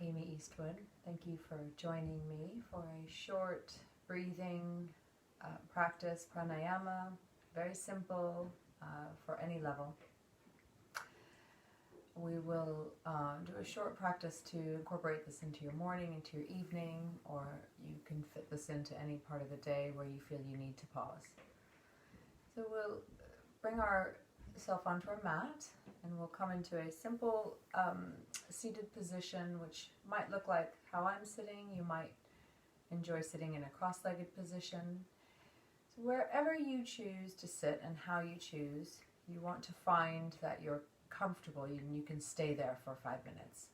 Amy Eastwood. Thank you for joining me for a short breathing practice, pranayama, very simple for any level. We will do a short practice to incorporate this into your morning, into your evening, or you can fit this into any part of the day where you feel you need to pause. So we'll bring ourselves onto our mat and we'll come into a simple seated position, which might look like how I'm sitting. You might enjoy sitting in a cross-legged position. So wherever you choose to sit and how you choose, you want to find that you're comfortable and you can stay there for 5 minutes.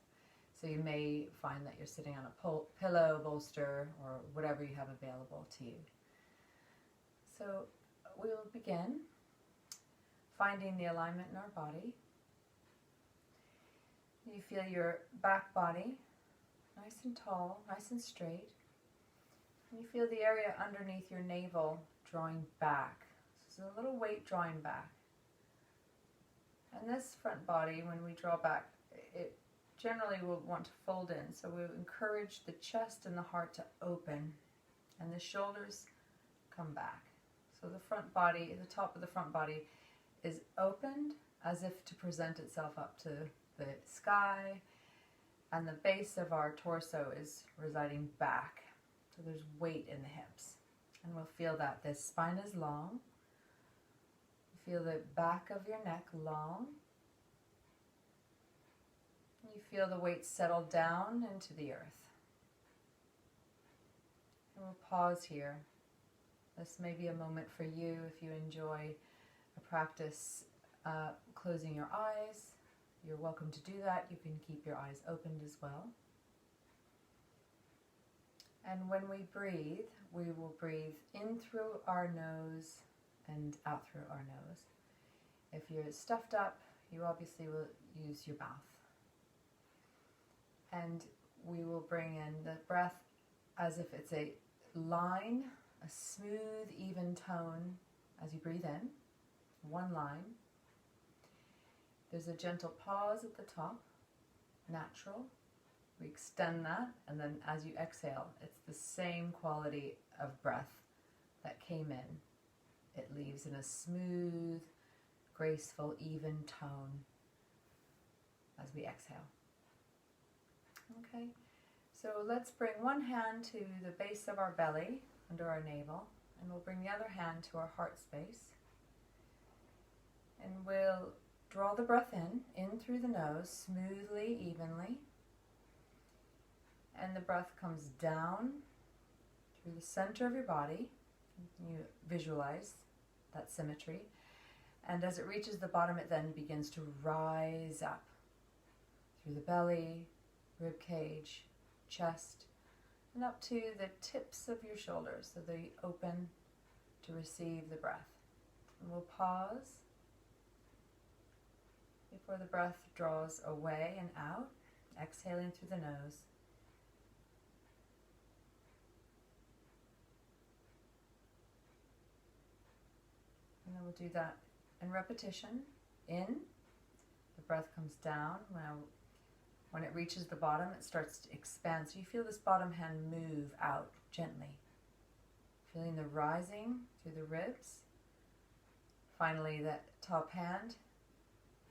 So you may find that you're sitting on a pillow, bolster, or whatever you have available to you. So we'll begin finding the alignment in our body. You feel your back body nice and tall, nice and straight. And you feel the area underneath your navel drawing back. So a little weight drawing back. And this front body, when we draw back, it generally will want to fold in. So we encourage the chest and the heart to open and the shoulders come back. So the front body, the top of the front body is opened as if to present itself up to the sky, and the base of our torso is residing back. So there's weight in the hips. And we'll feel that the spine is long. Feel the back of your neck long. You feel the weight settle down into the earth. And we'll pause here. This may be a moment for you if you enjoy a practice closing your eyes. You're welcome to do that. You can keep your eyes opened as well. And when we breathe, we will breathe in through our nose and out through our nose. If you're stuffed up, you obviously will use your mouth. And we will bring in the breath as if it's a line, a smooth, even tone as you breathe in, one line. There's a gentle pause at the top, natural. We extend that, and then as you exhale, it's the same quality of breath that came in. It leaves in a smooth, graceful, even tone as we exhale. Okay, so let's bring one hand to the base of our belly, under our navel, and we'll bring the other hand to our heart space. And we'll draw the breath in through the nose, smoothly, evenly. And the breath comes down through the center of your body. You visualize that symmetry. And as it reaches the bottom, it then begins to rise up through the belly, rib cage, chest, and up to the tips of your shoulders, so they open to receive the breath. And we'll pause before the breath draws away and out, exhaling through the nose. And then we'll do that in repetition. In, the breath comes down. When it reaches the bottom, it starts to expand. So you feel this bottom hand move out gently. Feeling the rising through the ribs. Finally, that top hand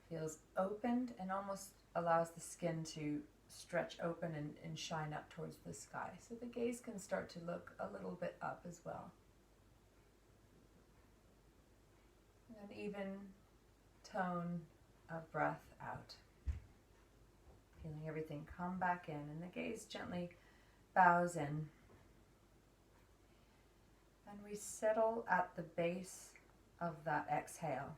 feels opened and almost allows the skin to stretch open and shine up towards the sky. So the gaze can start to look a little bit up as well. An even tone of breath out. Feeling everything come back in, and the gaze gently bows in. And we settle at the base of that exhale.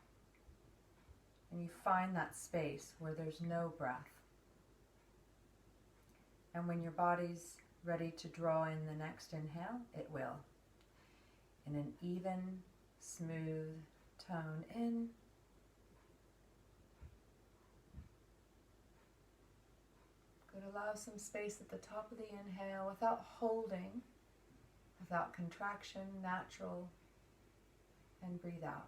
And you find that space where there's no breath. And when your body's ready to draw in the next inhale, it will. In an even, smooth tone in. Could allow some space at the top of the inhale without holding, without contraction, natural, and breathe out.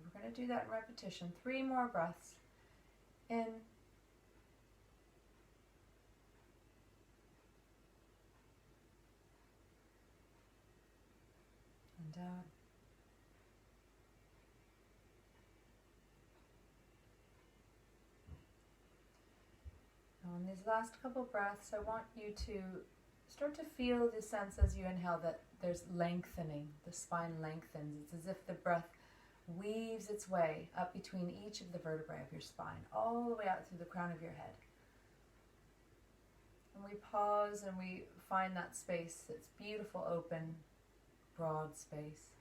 we're going to do that in repetition. 3 more breaths. In. And out. Now in these last couple breaths, I want you to start to feel the sense as you inhale that there's lengthening. The spine lengthens. It's as if the breath weaves its way up between each of the vertebrae of your spine, all the way out through the crown of your head. And we pause and we find that space, that's beautiful, open, broad space.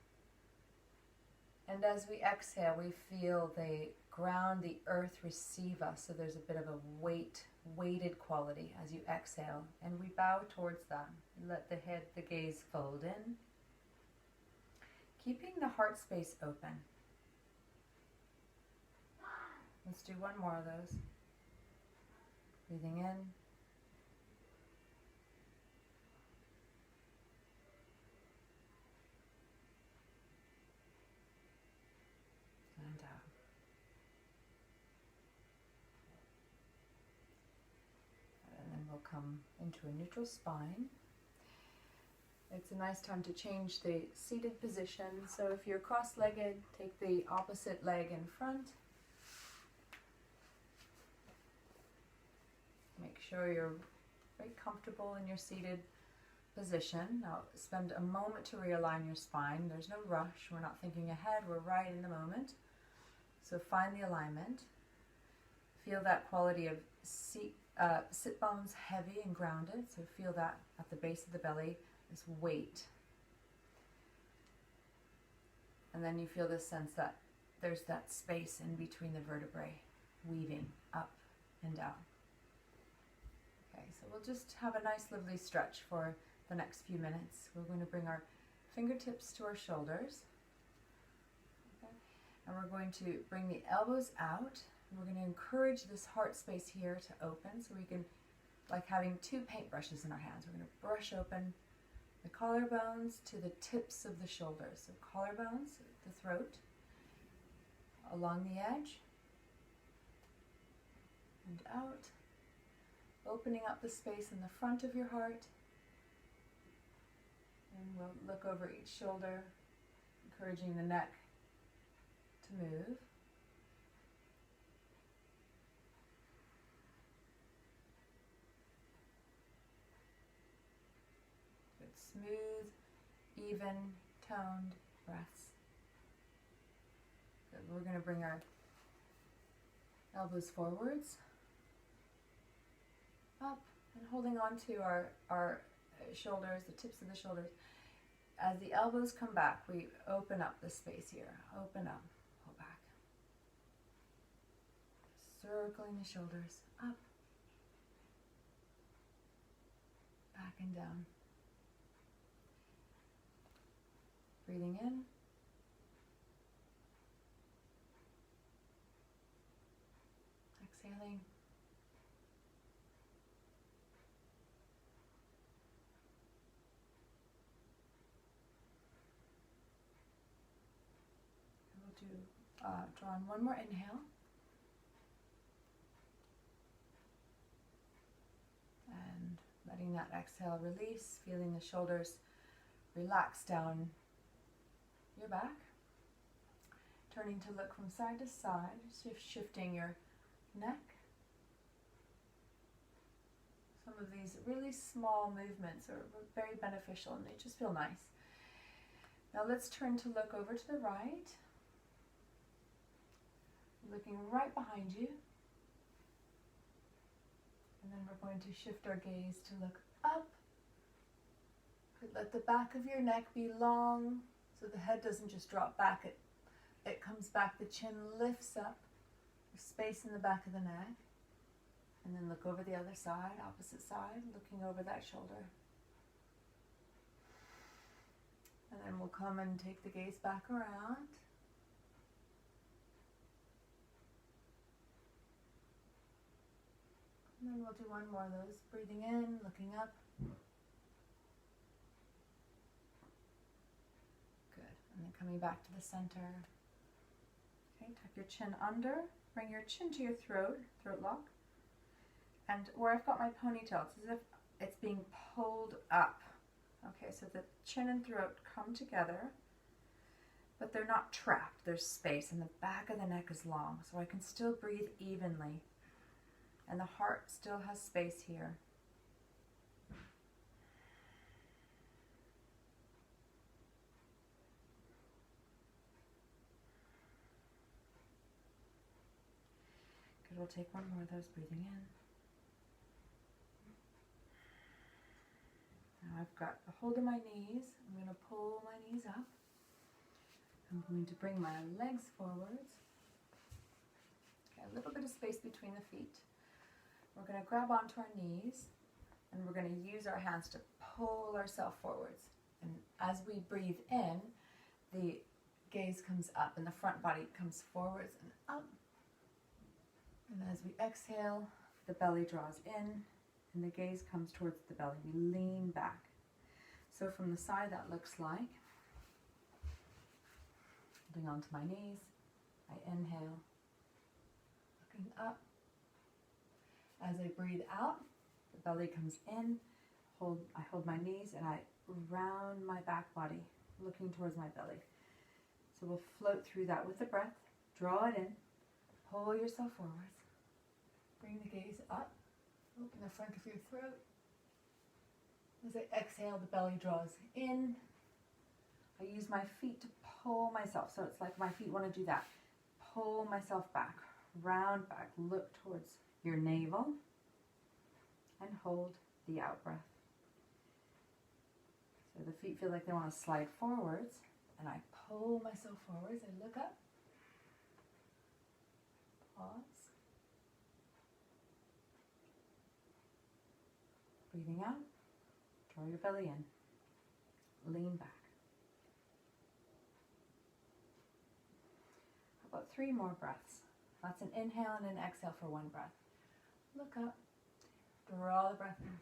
And as we exhale, we feel the ground, the earth receive us. So there's a bit of a weighted quality as you exhale. And we bow towards that. Let the head, the gaze fold in. Keeping the heart space open. Let's do one more of those. Breathing in. And out. And then we'll come into a neutral spine. It's a nice time to change the seated position. So if you're cross-legged, take the opposite leg in front. Make sure you're very comfortable in your seated position. Now spend a moment to realign your spine. There's no rush. We're not thinking ahead. We're right in the moment. So find the alignment. Feel that quality of sit bones heavy and grounded. So feel that at the base of the belly, this weight. And then you feel this sense that there's that space in between the vertebrae, weaving up and down. Okay, so we'll just have a nice lovely stretch for the next few minutes. We're going to bring our fingertips to our shoulders. Okay. And we're going to bring the elbows out. And we're going to encourage this heart space here to open. So we can, like having 2 paintbrushes in our hands, we're going to brush open the collarbones to the tips of the shoulders. So collarbones, the throat, along the edge, and out. Opening up the space in the front of your heart. And we'll look over each shoulder, encouraging the neck to move. Good, smooth, even, toned breaths. Good. We're going to bring our elbows forwards, up, and holding on to our shoulders, the tips of the shoulders. As the elbows come back, we open up the space here. Open up, pull back. Circling the shoulders, up, back and down. Breathing in. Exhaling. Draw on one more inhale. And letting that exhale release, feeling the shoulders relax down your back. Turning to look from side to side, shifting your neck. Some of these really small movements are very beneficial and they just feel nice. Now let's turn to look over to the right. Looking right behind you. And then we're going to shift our gaze to look up. Could let the back of your neck be long so the head doesn't just drop back. It comes back, the chin lifts up. There's space in the back of the neck. And then look over the other side, opposite side, looking over that shoulder. And then we'll come and take the gaze back around. And then we'll do one more of those. Breathing in, looking up. Good. And then coming back to the center. Okay, tuck your chin under, bring your chin to your throat, throat lock. And where I've got my ponytail, it's as if it's being pulled up. Okay, so the chin and throat come together, but they're not trapped. There's space, and the back of the neck is long, so I can still breathe evenly. And the heart still has space here. Good, we'll take one more of those, breathing in. Now I've got a hold of my knees. I'm going to pull my knees up. I'm going to bring my legs forwards. Okay, a little bit of space between the feet. We're going to grab onto our knees, and we're going to use our hands to pull ourselves forwards. And as we breathe in, the gaze comes up and the front body comes forwards and up. And as we exhale, the belly draws in and the gaze comes towards the belly. We lean back. So from the side, that looks like holding onto my knees. I inhale, looking up. As I breathe out, the belly comes in. I hold my knees and I round my back body, looking towards my belly. So we'll float through that with the breath. Draw it in. Pull yourself forwards. Bring the gaze up. Open the front of your throat. As I exhale, the belly draws in. I use my feet to pull myself. So it's like my feet want to do that. Pull myself back. Round back. Look towards your navel. And hold the out breath. So the feet feel like they want to slide forwards. And I pull myself forwards. I look up. Pause. Breathing out. Draw your belly in. Lean back. How about 3 more breaths? That's an inhale and an exhale for 1 breath. Look up. Draw the breath in.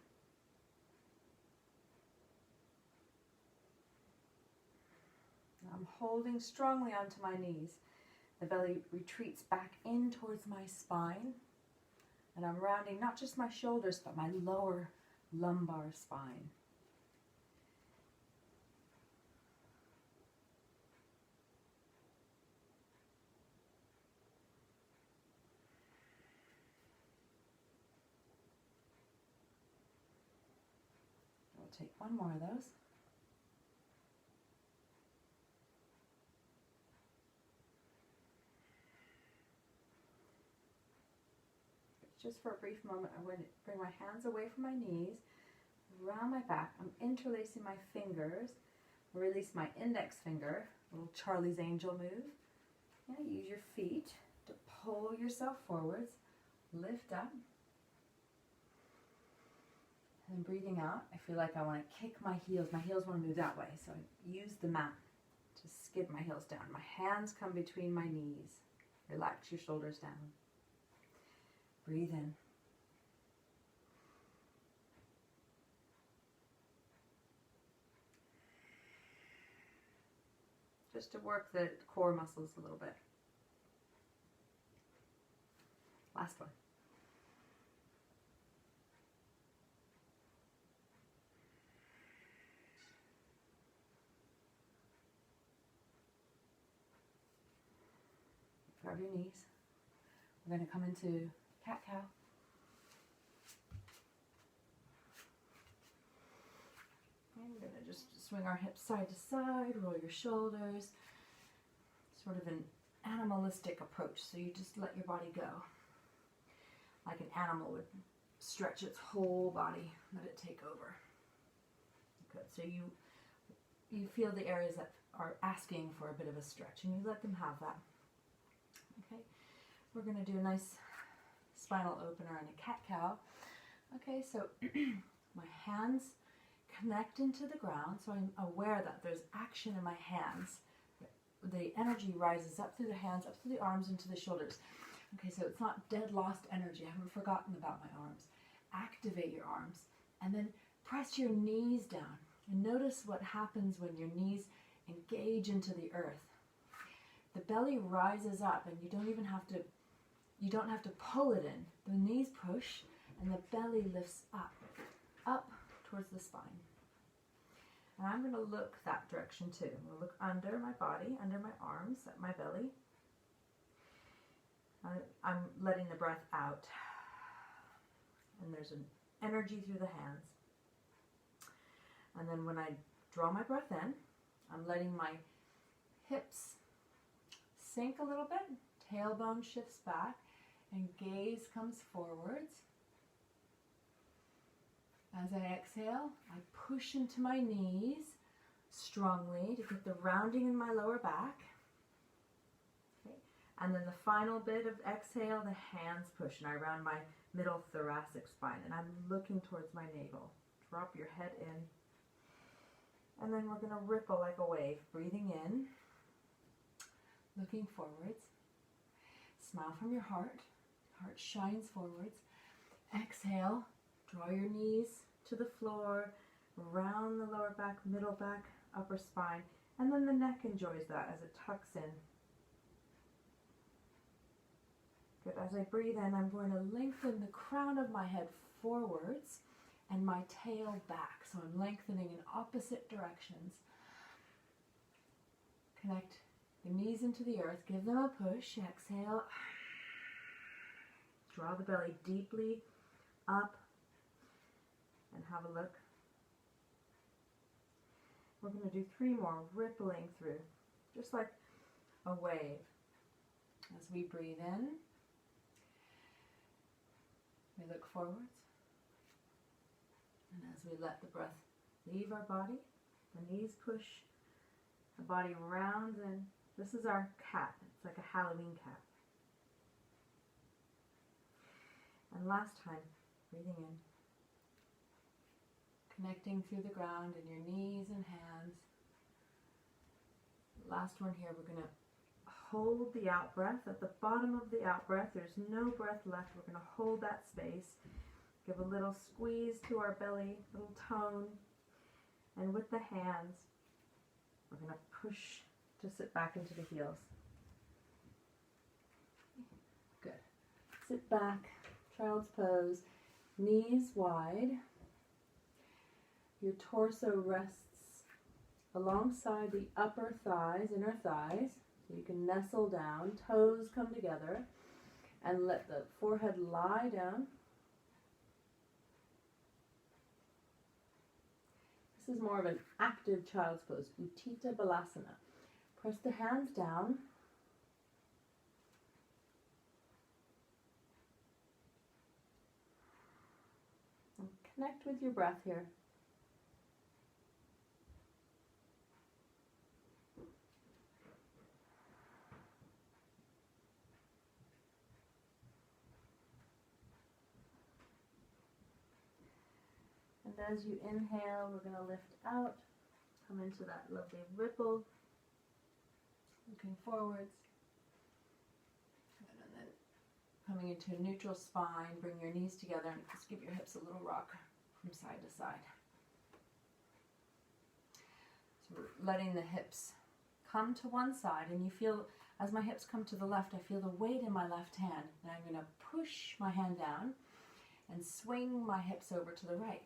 I'm holding strongly onto my knees. The belly retreats back in towards my spine. And I'm rounding not just my shoulders, but my lower lumbar spine. We'll take 1 more of those. Just for a brief moment, I'm going to bring my hands away from my knees, around my back. I'm interlacing my fingers. Release my index finger, little Charlie's Angel move. And use your feet to pull yourself forwards. Lift up. And breathing out, I feel like I want to kick my heels. My heels want to move that way, so I use the mat to skid my heels down. My hands come between my knees. Relax your shoulders down. Breathe in. Just to work the core muscles a little bit. Last one. Grab your knees. We're going to come into cat-cow. And we're going to just swing our hips side to side, roll your shoulders. Sort of an animalistic approach. So you just let your body go. Like an animal would stretch its whole body, let it take over. Good. So you feel the areas that are asking for a bit of a stretch, and you let them have that. Okay. We're going to do a nice spinal opener and a cat-cow. Okay, so my hands connect into the ground, so I'm aware that there's action in my hands. The energy rises up through the hands, up through the arms, into the shoulders. Okay, so it's not dead lost energy. I haven't forgotten about my arms. Activate your arms, and then press your knees down. And notice what happens when your knees engage into the earth. the belly rises up, and you don't have to pull it in. The knees push and the belly lifts up towards the spine. And I'm going to look that direction too. I'm going to look under my body, under my arms, at my belly. I'm letting the breath out. And there's an energy through the hands. And then when I draw my breath in, I'm letting my hips sink a little bit, tailbone shifts back, and gaze comes forwards. As I exhale, I push into my knees strongly to get the rounding in my lower back. Okay. And then the final bit of exhale, the hands push, and I round my middle thoracic spine, and I'm looking towards my navel. Drop your head in. And then we're going to ripple like a wave, breathing in, looking forwards. Smile from your heart. Heart shines forwards. Exhale, draw your knees to the floor, round the lower back, middle back, upper spine, and then the neck enjoys that as it tucks in. Good. As I breathe in, I'm going to lengthen the crown of my head forwards and my tail back. So I'm lengthening in opposite directions. Connect the knees into the earth. Give them a push. Exhale. Draw the belly deeply up and have a look. We're going to do 3 more, rippling through, just like a wave. As we breathe in, we look forwards. And as we let the breath leave our body, the knees push, the body rounds in. This is our cap. It's like a Halloween cap. And last time, breathing in, connecting through the ground in your knees and hands. Last one here, we're going to hold the out breath. At the bottom of the out breath, there's no breath left. We're going to hold that space. Give a little squeeze to our belly, a little tone. And with the hands, we're going to push to sit back into the heels. Good. Sit back, child's pose, knees wide. Your torso rests alongside the upper thighs, inner thighs. So you can nestle down, toes come together, and let the forehead lie down. This is more of an active child's pose, Utthita Balasana. Press the hands down. And connect with your breath here. And as you inhale, we're going to lift out, come into that lovely ripple, looking forwards, and then coming into a neutral spine. Bring your knees together and just give your hips a little rock from side to side. So we're letting the hips come to one side, and you feel, as my hips come to the left, I feel the weight in my left hand. And I'm going to push my hand down and swing my hips over to the right.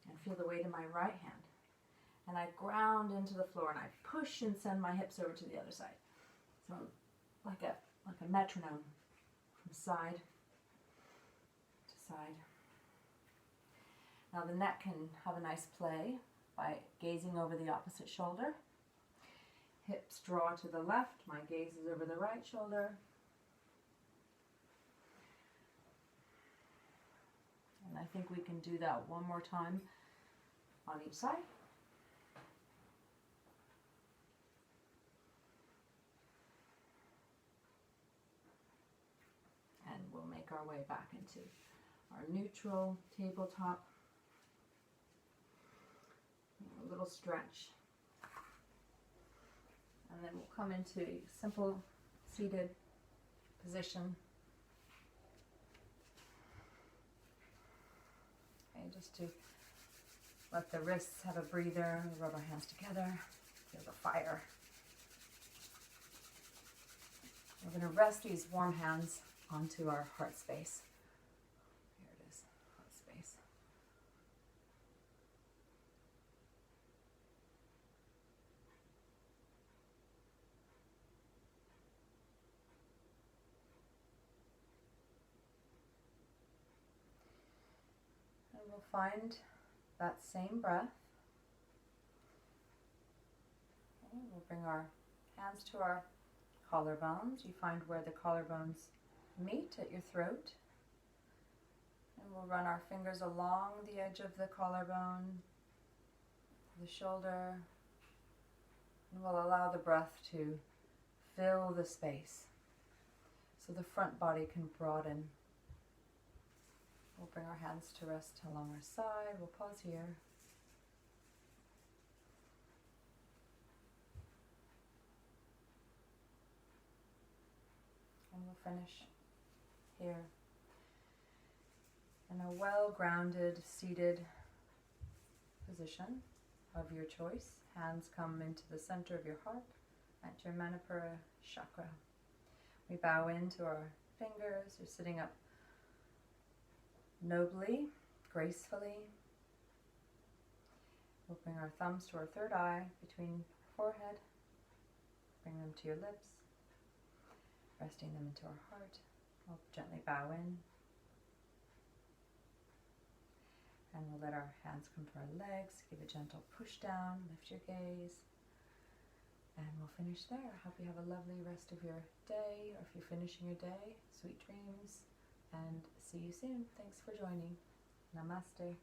And feel the weight in my right hand. And I ground into the floor, and I push and send my hips over to the other side. So like a metronome, from side to side. Now the neck can have a nice play by gazing over the opposite shoulder. Hips draw to the left, my gaze is over the right shoulder. And I think we can do that one more time on each side. And we'll make our way back into our neutral tabletop. A little stretch. And then we'll come into a simple seated position. And just to let the wrists have a breather, rub our hands together, feel the fire. We're going to rest these warm hands onto our heart space. Here it is, heart space. And we'll find that same breath. Okay, we'll bring our hands to our collarbones. You find where the collarbones meet at your throat. And we'll run our fingers along the edge of the collarbone, the shoulder, and we'll allow the breath to fill the space so the front body can broaden. We'll bring our hands to rest along our side. We'll pause here. And we'll finish here in a well-grounded, seated position of your choice. Hands come into the center of your heart at your Manipura chakra. We bow into our fingers. You're sitting up nobly, gracefully. We'll bring our thumbs to our third eye between forehead. Bring them to your lips, resting them into our heart. We'll gently bow in. And we'll let our hands come to our legs, give a gentle push down, lift your gaze, and we'll finish there. I hope you have a lovely rest of your day, or if you're finishing your day, sweet dreams, and see you soon. Thanks for joining. Namaste.